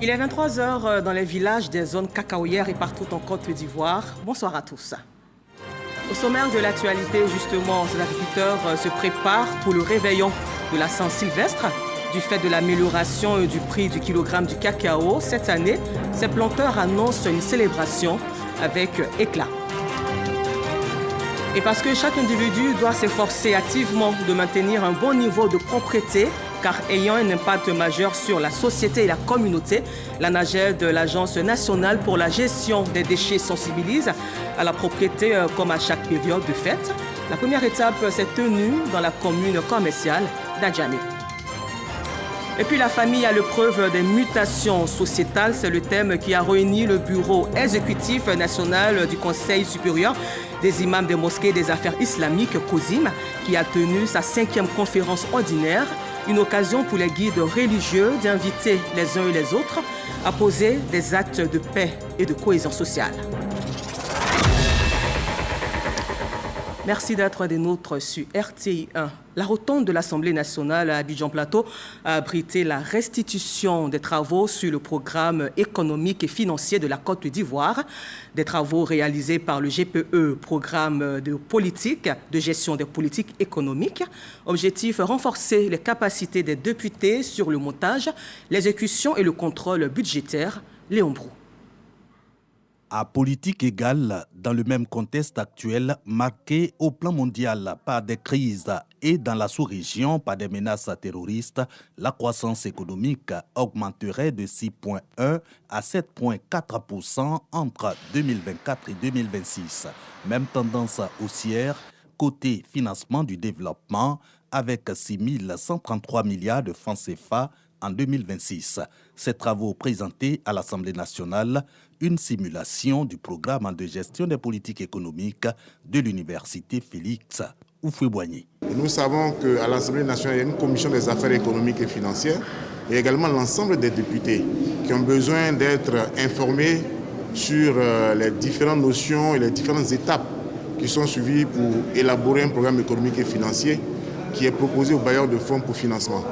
Il est 23 heures dans les villages des zones cacaoyères et partout en Côte d'Ivoire. Bonsoir à tous. Au sommaire de l'actualité, justement, les agriculteurs se préparent pour le réveillon de la Saint-Sylvestre. Du fait de l'amélioration du prix du kilogramme du cacao, cette année, ces planteurs annoncent une célébration avec éclat. Et parce que chaque individu doit s'efforcer activement de maintenir un bon niveau de propreté, car ayant un impact majeur sur la société et la communauté, l'ANAGED, l'Agence nationale pour la gestion des déchets, sensibilise à la propreté comme à chaque période de fête. La première étape s'est tenue dans la commune commerciale d'Adjamé. Et puis la famille à l'épreuve des mutations sociétales, c'est le thème qui a réuni le bureau exécutif national du Conseil supérieur des imams des mosquées et des affaires islamiques, COSIM, qui a tenu sa 5e conférence ordinaire, une occasion pour les guides religieux d'inviter les uns et les autres à poser des actes de paix et de cohésion sociale. Merci d'être des nôtres sur RTI 1. La rotonde de l'Assemblée nationale à Abidjan-Plateau a abrité la restitution des travaux sur le programme économique et financier de la Côte d'Ivoire. Des travaux réalisés par le GPE, programme de politique, de gestion des politiques économiques. Objectif, renforcer les capacités des députés sur le montage, l'exécution et le contrôle budgétaire. Léon Brou. À politique égale, dans le même contexte actuel, marqué au plan mondial par des crises et dans la sous-région par des menaces terroristes, la croissance économique augmenterait de 6,1 à 7,4% entre 2024 et 2026. Même tendance haussière côté financement du développement avec 6 133 milliards de francs CFA en 2026. Ces travaux présentés à l'Assemblée nationale, une simulation du programme de gestion des politiques économiques de l'Université Félix Houphouët-Boigny. Nous savons qu'à l'Assemblée nationale, il y a une commission des affaires économiques et financières et également l'ensemble des députés qui ont besoin d'être informés sur les différentes notions et les différentes étapes qui sont suivies pour élaborer un programme économique et financier qui est proposé aux bailleurs de fonds pour financement.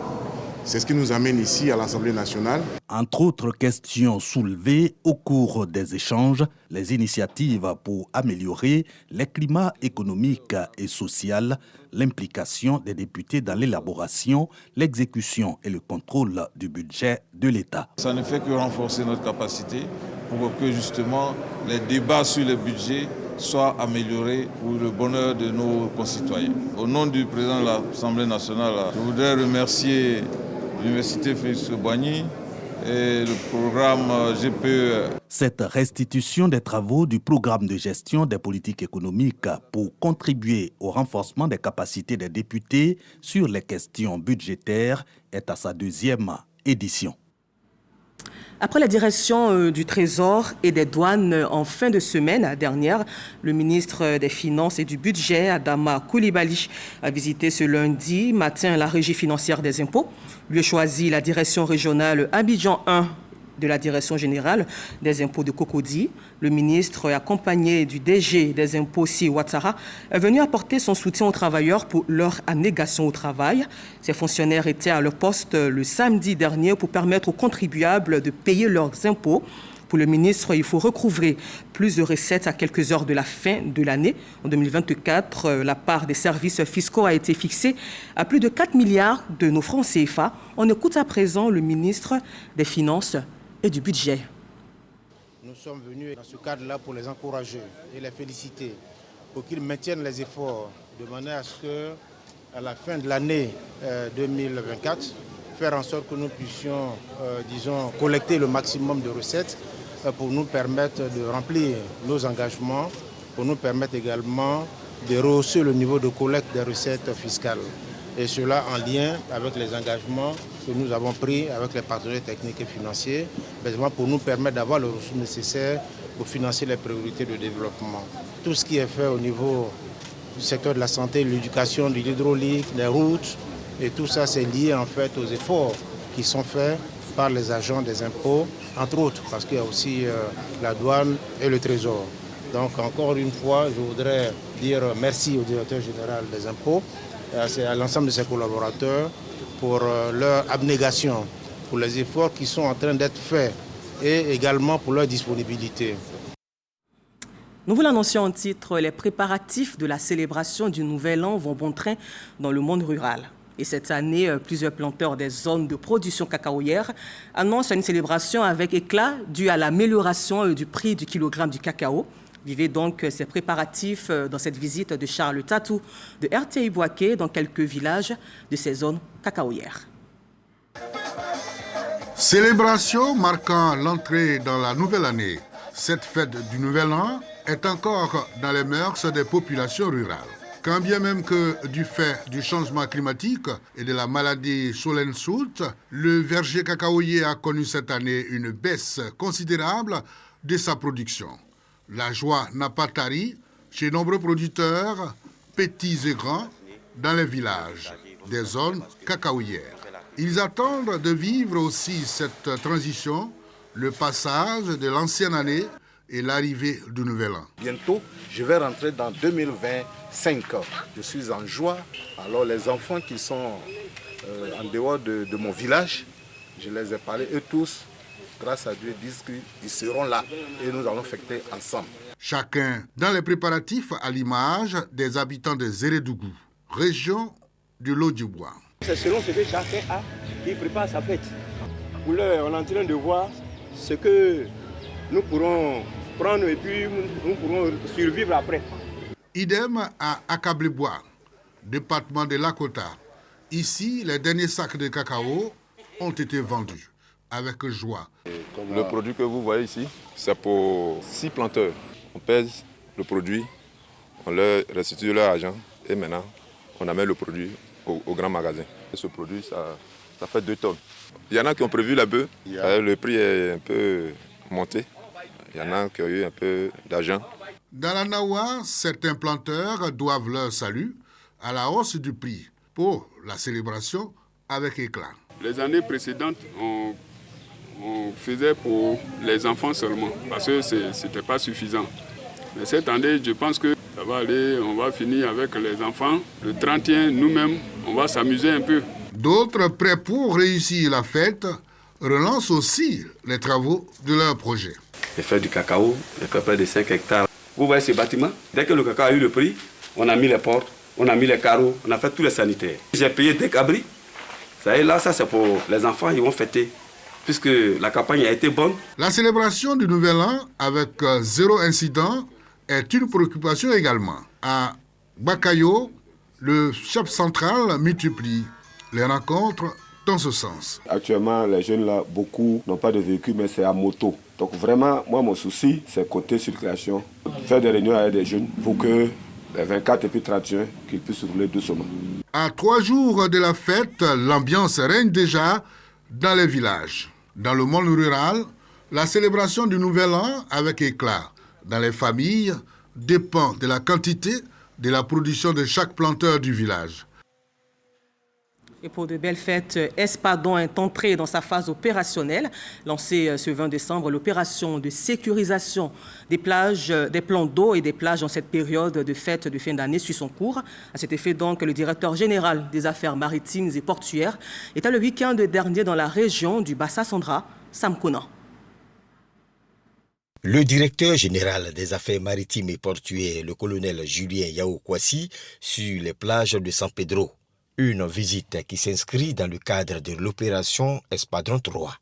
C'est ce qui nous amène ici à l'Assemblée nationale. Entre autres questions soulevées au cours des échanges, les initiatives pour améliorer les climats économiques et sociaux, l'implication des députés dans l'élaboration, l'exécution et le contrôle du budget de l'État. Ça ne fait que renforcer notre capacité pour que justement les débats sur le budget soient améliorés pour le bonheur de nos concitoyens. Au nom du président de l'Assemblée nationale, je voudrais remercier l'Université Félix Houphouët-Boigny et le programme GPE. Cette restitution des travaux du programme de gestion des politiques économiques pour contribuer au renforcement des capacités des députés sur les questions budgétaires est à sa 2e édition. Après la direction du Trésor et des douanes en fin de semaine dernière, le ministre des Finances et du Budget, Adama Coulibaly, a visité ce lundi matin la Régie financière des impôts. Lui a choisi la direction régionale Abidjan 1 de la Direction générale des impôts de Cocody. Le ministre, accompagné du DG des impôts, Si Ouattara, est venu apporter son soutien aux travailleurs pour leur abnégation au travail. Ces fonctionnaires étaient à leur poste le samedi dernier pour permettre aux contribuables de payer leurs impôts. Pour le ministre, il faut recouvrer plus de recettes à quelques heures de la fin de l'année. En 2024, la part des services fiscaux a été fixée à plus de 4 milliards de nos francs CFA. On écoute à présent le ministre des Finances et du Budget. Nous sommes venus dans ce cadre-là pour les encourager et les féliciter pour qu'ils maintiennent les efforts de manière à ce qu'à la fin de l'année 2024, faire en sorte que nous puissions, collecter le maximum de recettes pour nous permettre de remplir nos engagements, pour nous permettre également de rehausser le niveau de collecte des recettes fiscales. Et cela en lien avec les engagements que nous avons pris avec les partenaires techniques et financiers, pour nous permettre d'avoir les ressources nécessaires pour financer les priorités de développement. Tout ce qui est fait au niveau du secteur de la santé, de l'éducation, de l'hydraulique, des routes, et tout ça c'est lié en fait aux efforts qui sont faits par les agents des impôts, entre autres, parce qu'il y a aussi la douane et le trésor. Donc encore une fois, je voudrais dire merci au directeur général des impôts, à l'ensemble de ses collaborateurs pour leur abnégation pour les efforts qui sont en train d'être faits et également pour leur disponibilité. Nous vous l'annoncions en titre, les préparatifs de la célébration du Nouvel An vont bon train dans le monde rural. Et cette année, plusieurs planteurs des zones de production cacaoyère annoncent une célébration avec éclat due à l'amélioration du prix du kilogramme du cacao. Vivez donc ces préparatifs dans cette visite de Charles Tatou de RTI Boaké dans quelques villages de ces zones cacaoyères. Célébration marquant l'entrée dans la nouvelle année. Cette fête du Nouvel An est encore dans les mœurs des populations rurales. Quand bien même que du fait du changement climatique et de la maladie Solensult, le verger cacaoyer a connu cette année une baisse considérable de sa production. La joie n'a pas tari chez nombreux producteurs, petits et grands, dans les villages des zones cacaoyères. Ils attendent de vivre aussi cette transition, le passage de l'ancienne année et l'arrivée du Nouvel An. Bientôt, je vais rentrer dans 2025. Je suis en joie. Alors les enfants qui sont en dehors de mon village, je les ai parlé, eux tous, grâce à Dieu, disent qu'ils seront là et nous allons fêter ensemble. Chacun dans les préparatifs à l'image des habitants de Zérédougou, région du Lot-du-Bois. C'est selon ce que chacun a qui prépare sa fête. Pour l'heure, on est en train de voir ce que nous pourrons prendre et puis nous pourrons survivre après. Idem à Akablebois, département de Lakota. Ici, les derniers sacs de cacao ont été vendus avec joie. Le produit que vous voyez ici, c'est pour 6 planteurs. On pèse le produit, on leur restitue leur argent et maintenant on amène le produit au grand magasin. Et ce produit, ça fait 2 tonnes. Il y en a qui ont prévu la bœuf, le prix est un peu monté. Il y en a qui ont eu un peu d'argent. Dans la Nawa, certains planteurs doivent leur salut à la hausse du prix pour la célébration avec éclat. Les années précédentes, on faisait pour les enfants seulement parce que ce n'était pas suffisant. Mais cette année, je pense que ça va aller, on va finir avec les enfants. Le 31, nous-mêmes, on va s'amuser un peu. D'autres, prêts pour réussir la fête, relancent aussi les travaux de leur projet. J'ai fait du cacao, j'ai fait près de 5 hectares. Vous voyez ce bâtiment? Dès que le cacao a eu le prix, on a mis les portes, on a mis les carreaux, on a fait tous les sanitaires. J'ai payé des cabris. Là, ça c'est pour les enfants, ils vont fêter, puisque la campagne a été bonne. La célébration du Nouvel An avec 0 incident est une préoccupation également. À Bakayo, le chef central multiplie les rencontres dans ce sens. Actuellement, les jeunes là, beaucoup n'ont pas de véhicule, mais c'est à moto. Donc vraiment, moi, mon souci, c'est côté circulation. Faire des réunions avec des jeunes pour que les 24 et puis 31, qu'ils puissent rouler doucement. À 3 jours de la fête, l'ambiance règne déjà dans les villages. Dans le monde rural, la célébration du Nouvel An avec éclat dans les familles dépend de la quantité de la production de chaque planteur du village. Et pour de belles fêtes, Espadon est entré dans sa phase opérationnelle. Lancée ce 20 décembre, l'opération de sécurisation des plages, des plans d'eau et des plages en cette période de fête de fin d'année suit son cours. À cet effet, donc, le directeur général des affaires maritimes et portuaires était le week-end dernier dans la région du Bassa-Sandra, Sam Kona. Le directeur général des affaires maritimes et portuaires, le colonel Julien Yaoukwasi, sur les plages de San Pedro. Une visite qui s'inscrit dans le cadre de l'opération Espadron 3,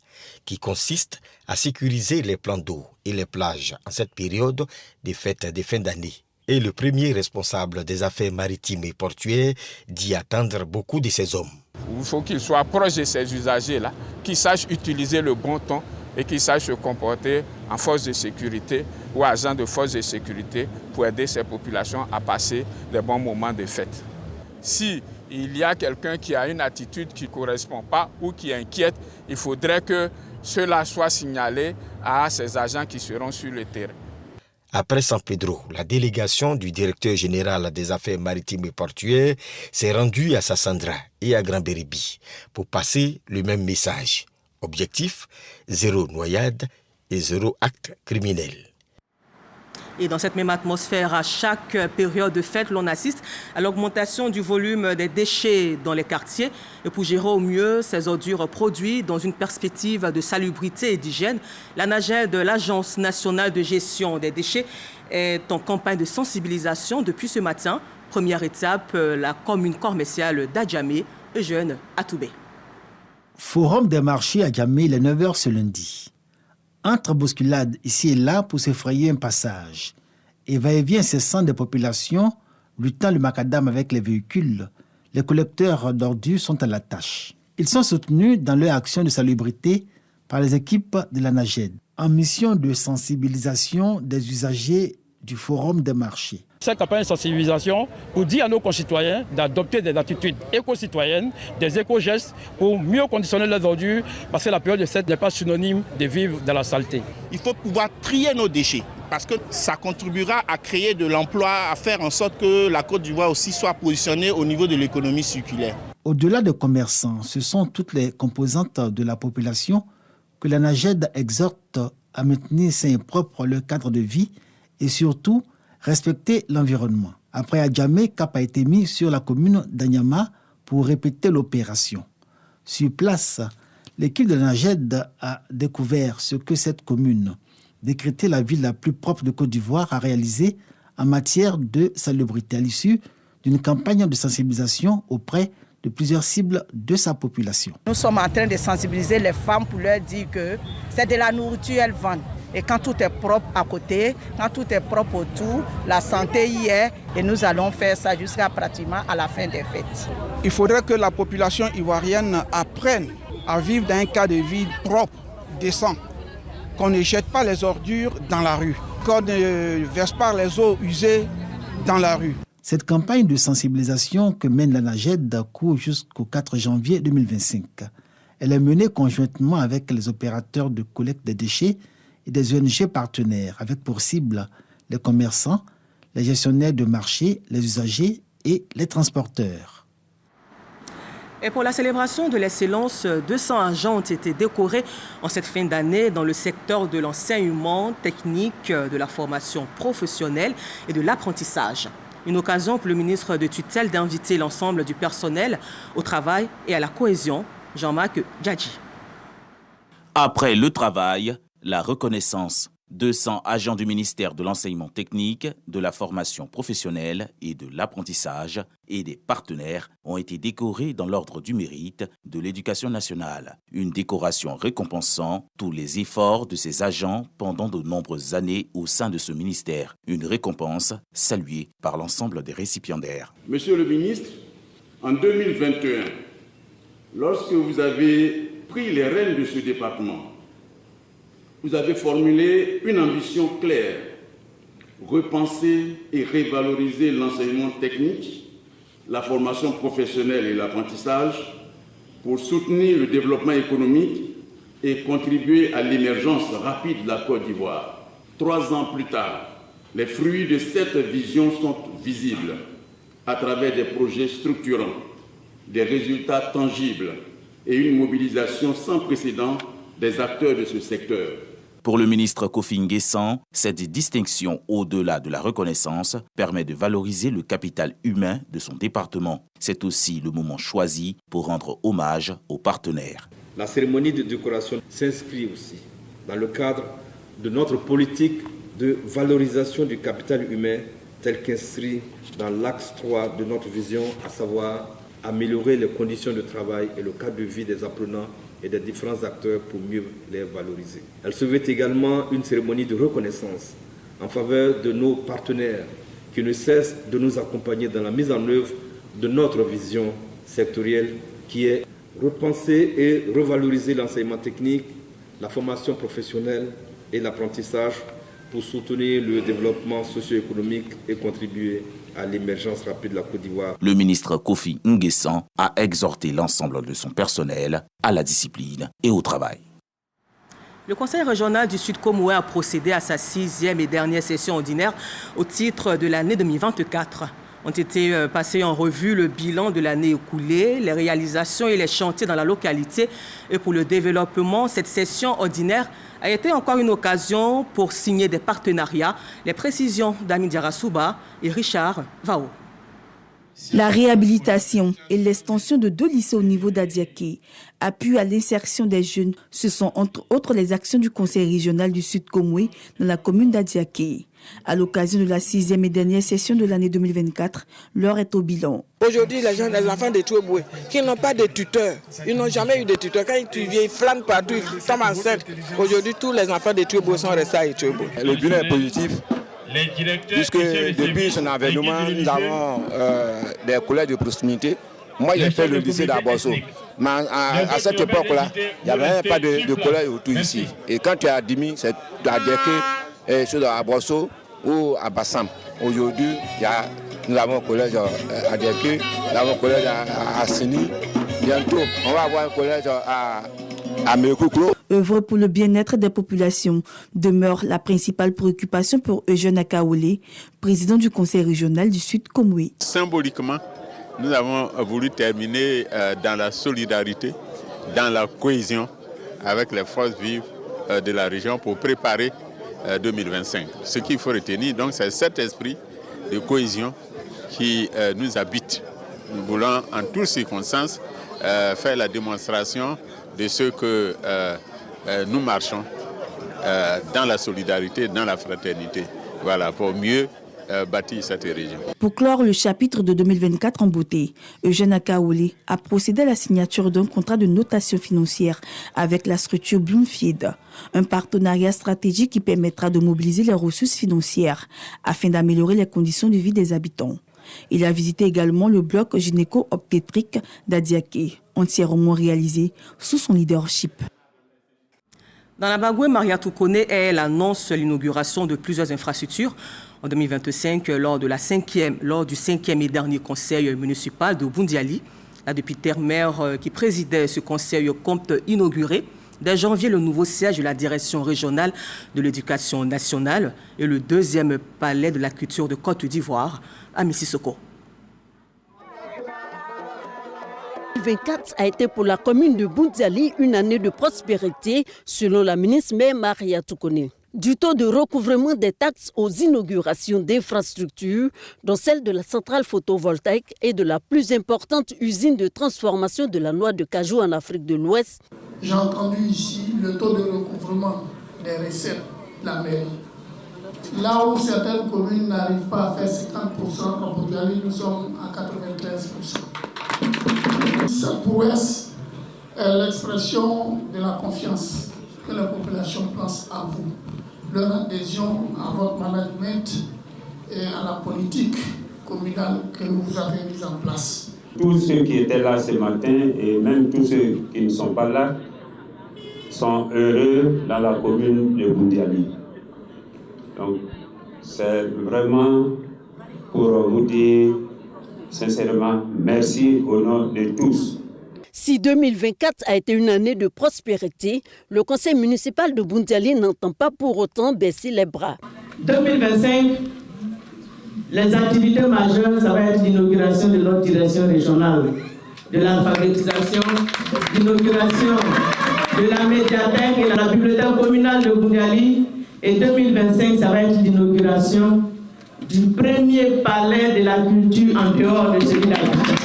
qui consiste à sécuriser les plans d'eau et les plages en cette période des fêtes de fin d'année. Et le premier responsable des affaires maritimes et portuaires dit attendre beaucoup de ces hommes. Il faut qu'ils soient proches de ces usagers-là, qu'ils sachent utiliser le bon ton et qu'ils sachent se comporter en force de sécurité ou agent de force de sécurité pour aider ces populations à passer des bons moments de fête. Si il y a quelqu'un qui a une attitude qui ne correspond pas ou qui inquiète, il faudrait que cela soit signalé à ces agents qui seront sur le terrain. Après San Pedro, la délégation du directeur général des affaires maritimes et portuaires s'est rendue à Sassandra et à Grand-Béribi pour passer le même message. Objectif, 0 noyade et 0 acte criminel. Et dans cette même atmosphère, à chaque période de fête, l'on assiste à l'augmentation du volume des déchets dans les quartiers. Et pour gérer au mieux ces ordures produites dans une perspective de salubrité et d'hygiène, la NAGED, l'Agence nationale de gestion des déchets, est en campagne de sensibilisation depuis ce matin. Première étape, la commune commerciale d'Adjamé, Eugène Atoubé. Forum des marchés à Djamé, les 9h ce lundi. Entre bousculades ici et là pour se frayer un passage. Et va-et-vient incessant des populations, luttant le macadam avec les véhicules, les collecteurs d'ordures sont à la tâche. Ils sont soutenus dans leur action de salubrité par les équipes de la NAGED, en mission de sensibilisation des usagers du Forum des marchés. Cette campagne de sensibilisation pour dire à nos concitoyens d'adopter des attitudes éco-citoyennes, des éco-gestes pour mieux conditionner les ordures, parce que la période de fête n'est pas synonyme de vivre dans la saleté. Il faut pouvoir trier nos déchets parce que ça contribuera à créer de l'emploi, à faire en sorte que la Côte d'Ivoire aussi soit positionnée au niveau de l'économie circulaire. Au-delà des commerçants, ce sont toutes les composantes de la population que la NAGED exhorte à maintenir sain et propre leur cadre de vie et surtout respecter l'environnement. Après Adjamé, cap a été mis sur la commune d'Anyama pour répéter l'opération. Sur place, l'équipe de la NAGED a découvert ce que cette commune, décrétée la ville la plus propre de Côte d'Ivoire, a réalisé en matière de salubrité à l'issue d'une campagne de sensibilisation auprès de plusieurs cibles de sa population. Nous sommes en train de sensibiliser les femmes pour leur dire que c'est de la nourriture elles vendent. Et quand tout est propre à côté, quand tout est propre autour, la santé y est et nous allons faire ça jusqu'à pratiquement à la fin des fêtes. Il faudrait que la population ivoirienne apprenne à vivre dans un cadre de vie propre, décent. Qu'on ne jette pas les ordures dans la rue, qu'on ne verse pas les eaux usées dans la rue. Cette campagne de sensibilisation que mène la NAGED court jusqu'au 4 janvier 2025. Elle est menée conjointement avec les opérateurs de collecte des déchets et des ONG partenaires, avec pour cible les commerçants, les gestionnaires de marché, les usagers et les transporteurs. Et pour la célébration de l'excellence, 200 agents ont été décorés en cette fin d'année dans le secteur de l'enseignement technique, de la formation professionnelle et de l'apprentissage. Une occasion pour le ministre de tutelle d'inviter l'ensemble du personnel au travail et à la cohésion, Jean-Marc Djadji. Après le travail, la reconnaissance. 200 agents du ministère de l'enseignement technique, de la formation professionnelle et de l'apprentissage et des partenaires ont été décorés dans l'ordre du mérite de l'éducation nationale. Une décoration récompensant tous les efforts de ces agents pendant de nombreuses années au sein de ce ministère. Une récompense saluée par l'ensemble des récipiendaires. Monsieur le ministre, en 2021, lorsque vous avez pris les rênes de ce département, vous avez formulé une ambition claire, repenser et revaloriser l'enseignement technique, la formation professionnelle et l'apprentissage pour soutenir le développement économique et contribuer à l'émergence rapide de la Côte d'Ivoire. 3 ans plus tard, les fruits de cette vision sont visibles à travers des projets structurants, des résultats tangibles et une mobilisation sans précédent des acteurs de ce secteur. Pour le ministre Kofi Nguessan, cette distinction au-delà de la reconnaissance permet de valoriser le capital humain de son département. C'est aussi le moment choisi pour rendre hommage aux partenaires. La cérémonie de décoration s'inscrit aussi dans le cadre de notre politique de valorisation du capital humain tel qu'inscrit dans l'axe 3 de notre vision, à savoir améliorer les conditions de travail et le cadre de vie des apprenants et des différents acteurs pour mieux les valoriser. Elle se veut également une cérémonie de reconnaissance en faveur de nos partenaires qui ne cessent de nous accompagner dans la mise en œuvre de notre vision sectorielle qui est repenser et revaloriser l'enseignement technique, la formation professionnelle et l'apprentissage pour soutenir le développement socio-économique et contribuer à l'émergence rapide de la Côte d'Ivoire. Le ministre Kofi Nguessan a exhorté l'ensemble de son personnel à la discipline et au travail. Le Conseil régional du Sud Comoé a procédé à sa 6e et dernière session ordinaire au titre de l'année 2024. Ont été passés en revue le bilan de l'année écoulée, les réalisations et les chantiers dans la localité. Et pour le développement, cette session ordinaire a été encore une occasion pour signer des partenariats. Les précisions d'Ami Diarasouba et Richard Vao. La réhabilitation et l'extension de 2 lycées au niveau d'Adiaké, appui à l'insertion des jeunes, ce sont entre autres les actions du Conseil régional du Sud Komoué dans la commune d'Adiaké. À l'occasion de la 6e et dernière session de l'année 2024, l'heure est au bilan. Aujourd'hui, les enfants de Touéboué qui n'ont pas de tuteurs, ils n'ont jamais eu de tuteurs. Quand tu viens, ils flânent partout, ils tombent enceintes. Aujourd'hui, tous les enfants de Touéboué sont restés à Touéboué. Le bilan est positif. Puisque depuis son avènement, nous avons des collèges de proximité. Moi, j'ai fait le lycée d'Abosso. Mais à cette époque-là, il n'y avait pas de collège autour ici. Et quand tu es à Dimi, c'est à Deke, sur Abosso ou à Bassam. Aujourd'hui, nous avons un collège à Deke, nous avons un collège à Sini. Bientôt, on va avoir un collège à Mekouklo. Œuvrer pour le bien-être des populations demeure la principale préoccupation pour Eugène Akaoulé, président du Conseil régional du Sud Komoué. Symboliquement, nous avons voulu terminer dans la solidarité, dans la cohésion avec les forces vives de la région pour préparer 2025. Ce qu'il faut retenir, donc, c'est cet esprit de cohésion qui nous habite. Nous voulons en toutes circonstances faire la démonstration de ce que nous marchons dans la solidarité, dans la fraternité, voilà, pour mieux bâtir cette région. Pour clore le chapitre de 2024 en beauté, Eugène Akaoulé a procédé à la signature d'un contrat de notation financière avec la structure Bloomfield, un partenariat stratégique qui permettra de mobiliser les ressources financières afin d'améliorer les conditions de vie des habitants. Il a visité également le bloc gynéco-obstétrique d'Adiaké, entièrement réalisé sous son leadership. Dans la Bagoué, Maria Toukone, elle annonce l'inauguration de plusieurs infrastructures. En 2025, lors du 5e et dernier conseil municipal de Boundiali, la députée maire qui présidait ce conseil compte inaugurer dès janvier le nouveau siège de la direction régionale de l'éducation nationale et le 2e palais de la culture de Côte d'Ivoire à Mississauga. 2024 a été pour la commune de Boundiali une année de prospérité, selon la ministre maire Maria Toukone. Du taux de recouvrement des taxes aux inaugurations d'infrastructures, dont celle de la centrale photovoltaïque et de la plus importante usine de transformation de la noix de cajou en Afrique de l'Ouest. J'ai entendu ici le taux de recouvrement des recettes de la mairie. Là où certaines communes n'arrivent pas à faire 50%, en Boundiali, nous sommes à 93%. Cette prouesse est l'expression de la confiance que la population place à vous, leur adhésion à votre management et à la politique communale que vous avez mise en place. Tous ceux qui étaient là ce matin et même tous ceux qui ne sont pas là sont heureux dans la commune de Boundiali. Donc c'est vraiment pour vous dire sincèrement merci au nom de tous. Si 2024 a été une année de prospérité, le conseil municipal de Boundiali n'entend pas pour autant baisser les bras. 2025, les activités majeures, ça va être l'inauguration de notre direction régionale, de l'alphabétisation, l'inauguration de la médiathèque et la bibliothèque communale de Boundiali. Et 2025, ça va être l'inauguration du premier palais de la culture en dehors de celui d'Abidjan.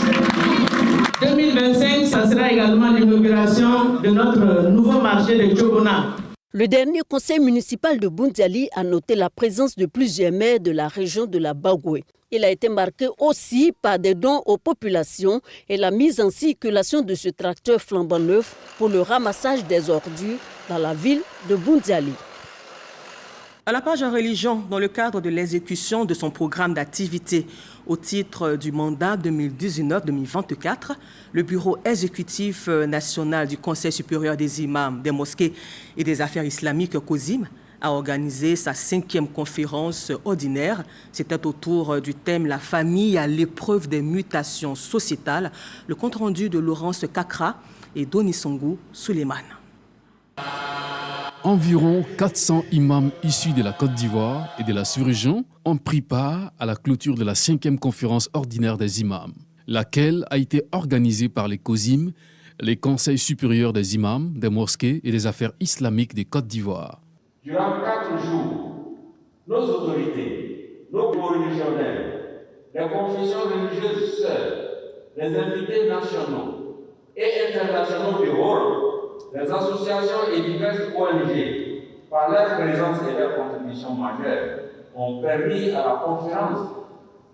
2025, ça sera également l'inauguration de notre nouveau marché de Tchobona. Le dernier conseil municipal de Boundiali a noté la présence de plusieurs maires de la région de la Bagoué. Il a été marqué aussi par des dons aux populations et la mise en circulation de ce tracteur flambant neuf pour le ramassage des ordures dans la ville de Boundiali. À la page religion, dans le cadre de l'exécution de son programme d'activité au titre du mandat 2019-2024, le bureau exécutif national du Conseil supérieur des imams, des mosquées et des affaires islamiques COSIM a organisé sa 5e conférence ordinaire. C'était autour du thème « La famille à l'épreuve des mutations sociétales ». Le compte-rendu de Laurence Kakra et Donisongou Suleiman. Environ 400 imams issus de la Côte d'Ivoire et de la sous-région ont pris part à la clôture de la 5e conférence ordinaire des imams, laquelle a été organisée par les COSIM, les conseils supérieurs des imams, des mosquées et des affaires islamiques de Côte d'Ivoire. Durant 4 jours, nos autorités, nos religionnaires, les confessions religieuses seules, les invités nationaux et internationaux de Rome, les associations et diverses ONG, par leur présence et leur contribution majeure, ont permis à la conférence,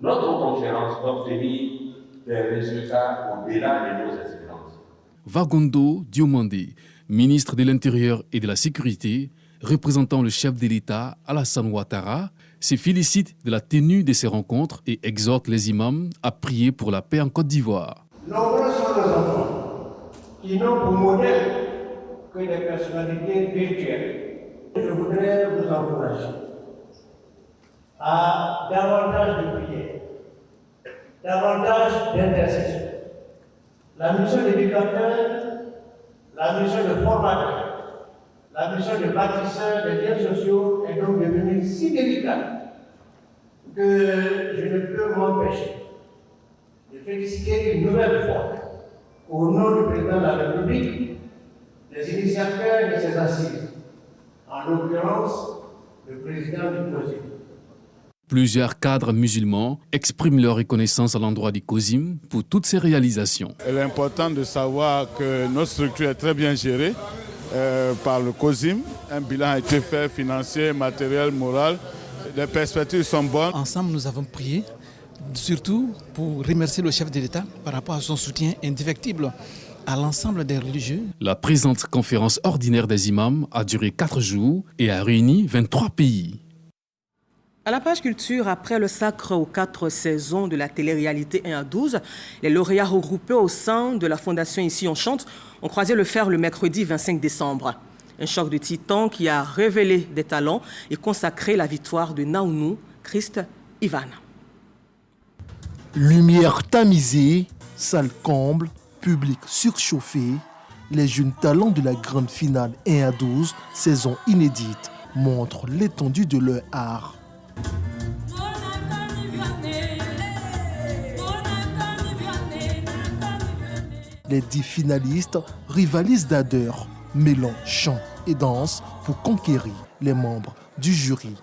notre conférence, d'obtenir des résultats au-delà de nos espérances. Vagondo Diomandé, ministre de l'Intérieur et de la Sécurité, représentant le chef de l'État Alassane Ouattara, se félicite de la tenue de ces rencontres et exhorte les imams à prier pour la paix en Côte d'Ivoire. Nombreux sont nos enfants qui n'ont pour modèle que des personnalités virtuelles. Je voudrais vous encourager à davantage de prières, davantage d'intercession. La mission d'éducateur, la mission de formateur, la mission de bâtisseur des liens sociaux est donc devenue si délicate que je ne peux m'empêcher de féliciter une nouvelle fois, au nom du président de la République, les initiateurs de ces assises, en l'occurrence le président du COSIM. Plusieurs cadres musulmans expriment leur reconnaissance à l'endroit du COSIM pour toutes ces réalisations. Il est important de savoir que notre structure est très bien gérée par le COSIM. Un bilan a été fait, financier, matériel, moral. Les perspectives sont bonnes. Ensemble, nous avons prié, surtout pour remercier le chef de l'État par rapport à son soutien indéfectible à l'ensemble des religieux. La présente conférence ordinaire des imams a duré 4 jours et a réuni 23 pays. À la page culture, après le sacre aux 4 saisons de la télé-réalité 1 à 12, les lauréats regroupés au sein de la fondation Ici on chante ont croisé le fer le mercredi 25 décembre. Un choc de titans qui a révélé des talents et consacré la victoire de Naounou, Christ Ivan. Lumière tamisée, salle comble, public surchauffé, les jeunes talents de la grande finale 1 à 12, saison inédite, montrent l'étendue de leur art. Les 10 finalistes rivalisent d'ardeur, mêlant chant et danse pour conquérir les membres du jury.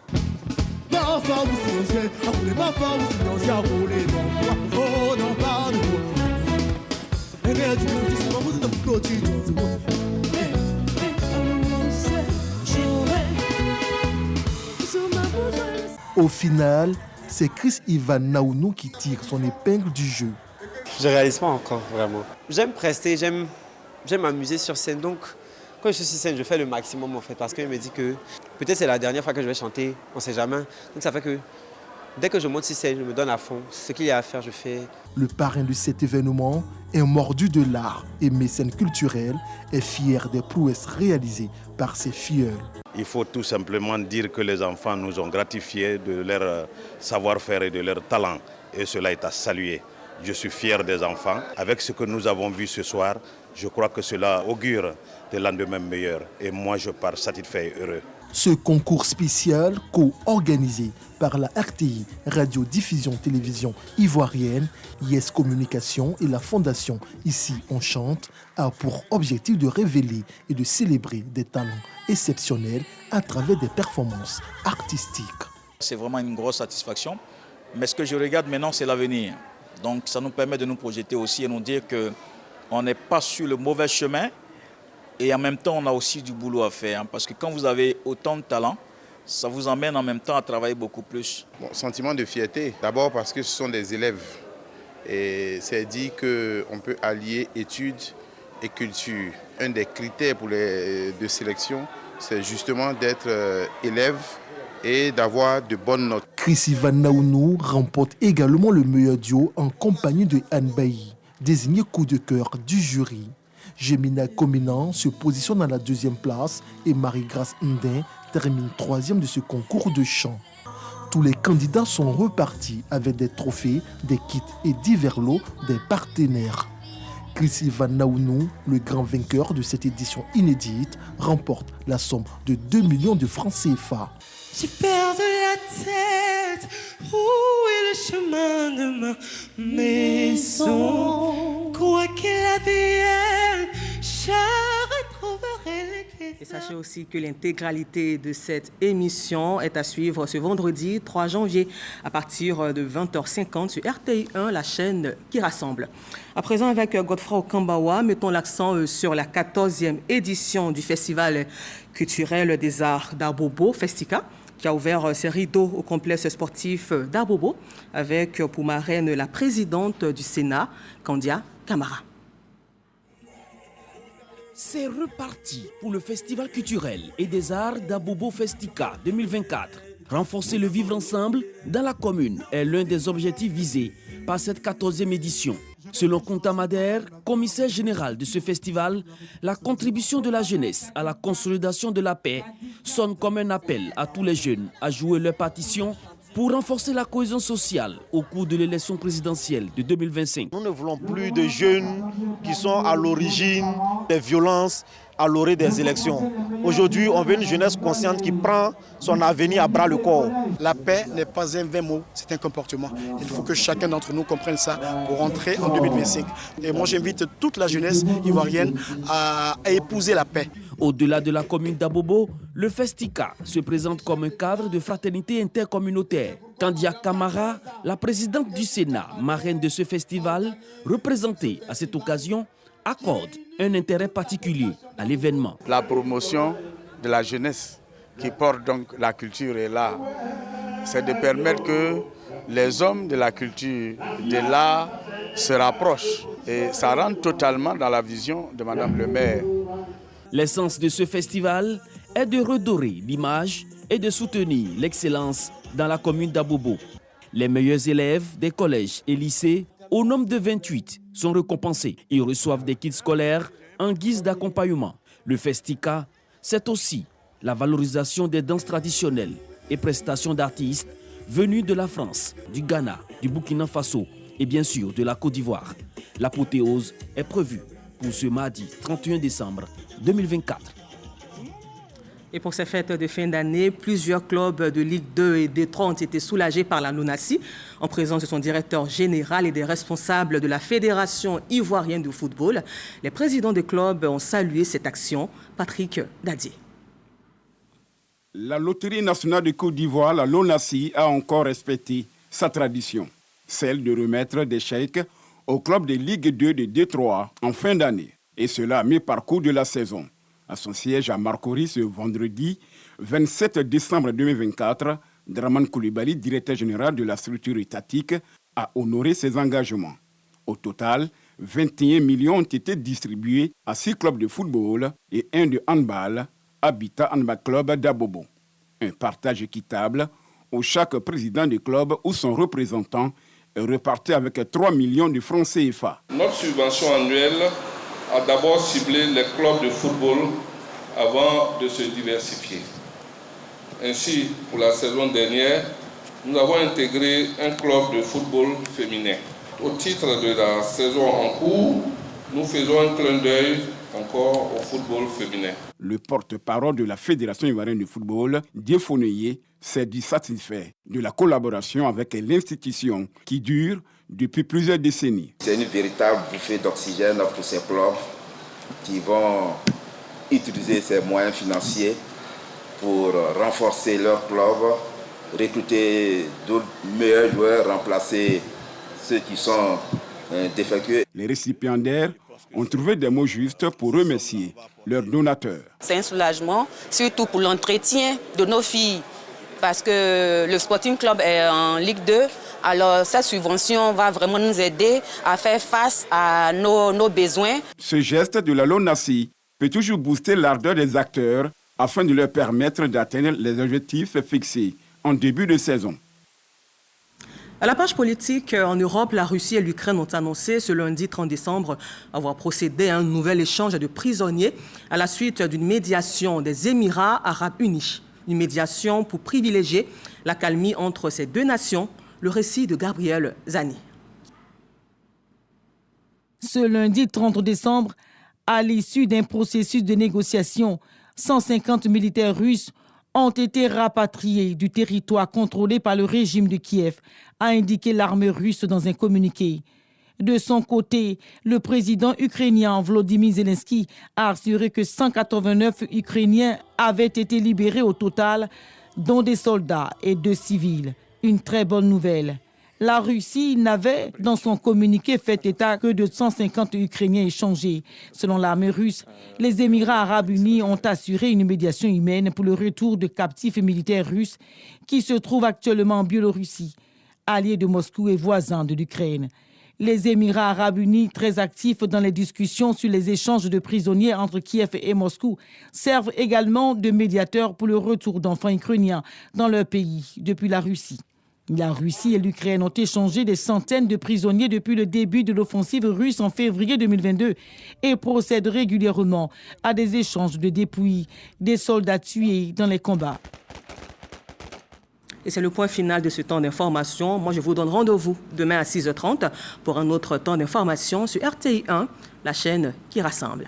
Au final, c'est Chris Ivan Naounou qui tire son épingle du jeu. Je ne réalise pas encore, vraiment. J'aime prester, j'aime m'amuser sur scène. Donc, quand je suis sur scène, je fais le maximum, en fait, parce que je me dis que peut-être c'est la dernière fois que je vais chanter, on ne sait jamais. Donc, ça fait que dès que je monte sur scène, je me donne à fond. Ce qu'il y a à faire, je fais. Le parrain de cet événement, un mordu de l'art et mécène culturel, est fier des prouesses réalisées par ses filleuls. Il faut tout simplement dire que les enfants nous ont gratifiés de leur savoir-faire et de leur talent. Et cela est à saluer. Je suis fier des enfants. Avec ce que nous avons vu ce soir, je crois que cela augure des lendemains meilleurs. Et moi, je pars satisfait et heureux. Ce concours spécial, co-organisé par la RTI, Radio-Diffusion Télévision Ivoirienne, Yes Communication et la Fondation Ici on chante, a pour objectif de révéler et de célébrer des talents exceptionnels à travers des performances artistiques. C'est vraiment une grosse satisfaction. Mais ce que je regarde maintenant, c'est l'avenir. Donc ça nous permet de nous projeter aussi et nous dire qu'on n'est pas sur le mauvais chemin. Et en même temps, on a aussi du boulot à faire. Parce que quand vous avez autant de talent, ça vous emmène en même temps à travailler beaucoup plus. Bon, sentiment de fierté. D'abord parce que ce sont des élèves. Et c'est dit qu'on peut allier études et culture. Un des critères de sélection, c'est justement d'être élève et d'avoir de bonnes notes. Chris Ivan Naounou remporte également le meilleur duo en compagnie de Anne Bailly, désigné coup de cœur du jury. Gemina Kominan se positionne à la 2e place et Marie-Grâce Ndin termine 3e de ce concours de chant. Tous les candidats sont repartis avec des trophées, des kits et divers lots des partenaires. Chris Ivan Naounou, le grand vainqueur de cette édition inédite, remporte la somme de 2 millions de francs CFA. J'ai perdu la tête, où est le chemin de ma maison? Quoi qu'il advienne, je retrouverai les clés. Et sachez aussi que l'intégralité de cette émission est à suivre ce vendredi 3 janvier à partir de 20h50 sur RTI1, la chaîne qui rassemble. À présent, avec Godefroy Okambawa, mettons l'accent sur la 14e édition du Festival culturel des arts d'Abobo, Festica, qui a ouvert ses rideaux au complexe sportif d'Abobo, avec pour marraine la présidente du Sénat, Kandia Camara. C'est reparti pour le Festival culturel et des arts d'Abobo Festica 2024. Renforcer le vivre ensemble dans la commune est l'un des objectifs visés par cette 14e édition. Selon Kunta Mader, commissaire général de ce festival, la contribution de la jeunesse à la consolidation de la paix sonne comme un appel à tous les jeunes à jouer leur partition pour renforcer la cohésion sociale au cours de l'élection présidentielle de 2025. Nous ne voulons plus de jeunes qui sont à l'origine des violences à l'orée des élections. Aujourd'hui, on veut une jeunesse consciente qui prend son avenir à bras le corps. La paix n'est pas un vain mot, c'est un comportement. Il faut que chacun d'entre nous comprenne ça pour rentrer en 2025. Et moi, j'invite toute la jeunesse ivoirienne à épouser la paix. Au-delà de la commune d'Abobo, le Festica se présente comme un cadre de fraternité intercommunautaire. Kandia Camara, la présidente du Sénat, marraine de ce festival, représentée à cette occasion, accorde un intérêt particulier à l'événement. La promotion de la jeunesse qui porte donc la culture et l'art, c'est de permettre que les hommes de la culture, de l'art se rapprochent. Et ça rentre totalement dans la vision de Madame le maire. L'essence de ce festival est de redorer l'image et de soutenir l'excellence dans la commune d'Abobo. Les meilleurs élèves des collèges et lycées, au nombre de 28, sont récompensés. Ils reçoivent des kits scolaires en guise d'accompagnement. Le Festica, c'est aussi la valorisation des danses traditionnelles et prestations d'artistes venus de la France, du Ghana, du Burkina Faso et bien sûr de la Côte d'Ivoire. L'apothéose est prévue pour ce mardi 31 décembre 2024. Et pour ces fêtes de fin d'année, plusieurs clubs de Ligue 2 et D3 ont été soulagés par la LONASI, en présence de son directeur général et des responsables de la Fédération ivoirienne de football. Les présidents des clubs ont salué cette action. Patrick Dadier. La Loterie nationale de Côte d'Ivoire, la LONASI, a encore respecté sa tradition, celle de remettre des chèques aux clubs de Ligue 2 de D3 en fin d'année, et cela à mi-parcours de la saison. À son siège à Marcory ce vendredi 27 décembre 2024, Draman Coulibaly, directeur général de la structure étatique, a honoré ses engagements. Au total, 21 millions ont été distribués à 6 clubs de football et 1 de handball, Habitat Handball Club d'Abobo. Un partage équitable où chaque président du club ou son représentant est reparti avec 3 millions de francs CFA. Notre subvention annuelle a d'abord ciblé les clubs de football avant de se diversifier. Ainsi, pour la saison dernière, nous avons intégré un club de football féminin. Au titre de la saison en cours, nous faisons un clin d'œil encore au football féminin. Le porte-parole de la Fédération ivoirienne de football, Dieu Foneye, s'est dit satisfait de la collaboration avec l'institution qui dure depuis plusieurs décennies. C'est une véritable bouffée d'oxygène pour ces clubs qui vont utiliser ces moyens financiers pour renforcer leur club, recruter d'autres meilleurs joueurs, remplacer ceux qui sont défectueux. Les récipiendaires ont trouvé des mots justes pour remercier leurs donateurs. C'est un soulagement, surtout pour l'entretien de nos filles, parce que le Sporting Club est en Ligue 2. Alors, cette subvention va vraiment nous aider à faire face à nos besoins. Ce geste de la LONASI peut toujours booster l'ardeur des acteurs afin de leur permettre d'atteindre les objectifs fixés en début de saison. À la page politique, en Europe, la Russie et l'Ukraine ont annoncé ce lundi 30 décembre avoir procédé à un nouvel échange de prisonniers à la suite d'une médiation des Émirats arabes unis. Une médiation pour privilégier la calmie entre ces deux nations. Le récit de Gabriel Zani. Ce lundi 30 décembre, à l'issue d'un processus de négociation, 150 militaires russes ont été rapatriés du territoire contrôlé par le régime de Kiev, a indiqué l'armée russe dans un communiqué. De son côté, le président ukrainien Volodymyr Zelensky a assuré que 189 Ukrainiens avaient été libérés au total, dont des soldats et 2 civils. Une très bonne nouvelle. La Russie n'avait, dans son communiqué, fait état que de 150 Ukrainiens échangés. Selon l'armée russe, les Émirats arabes unis ont assuré une médiation humaine pour le retour de captifs militaires russes qui se trouvent actuellement en Biélorussie, alliés de Moscou et voisins de l'Ukraine. Les Émirats arabes unis, très actifs dans les discussions sur les échanges de prisonniers entre Kiev et Moscou, servent également de médiateurs pour le retour d'enfants ukrainiens dans leur pays depuis la Russie. La Russie et l'Ukraine ont échangé des centaines de prisonniers depuis le début de l'offensive russe en février 2022 et procèdent régulièrement à des échanges de dépouilles des soldats tués dans les combats. Et c'est le point final de ce temps d'information. Moi, je vous donne rendez-vous demain à 6h30 pour un autre temps d'information sur RTI 1, la chaîne qui rassemble.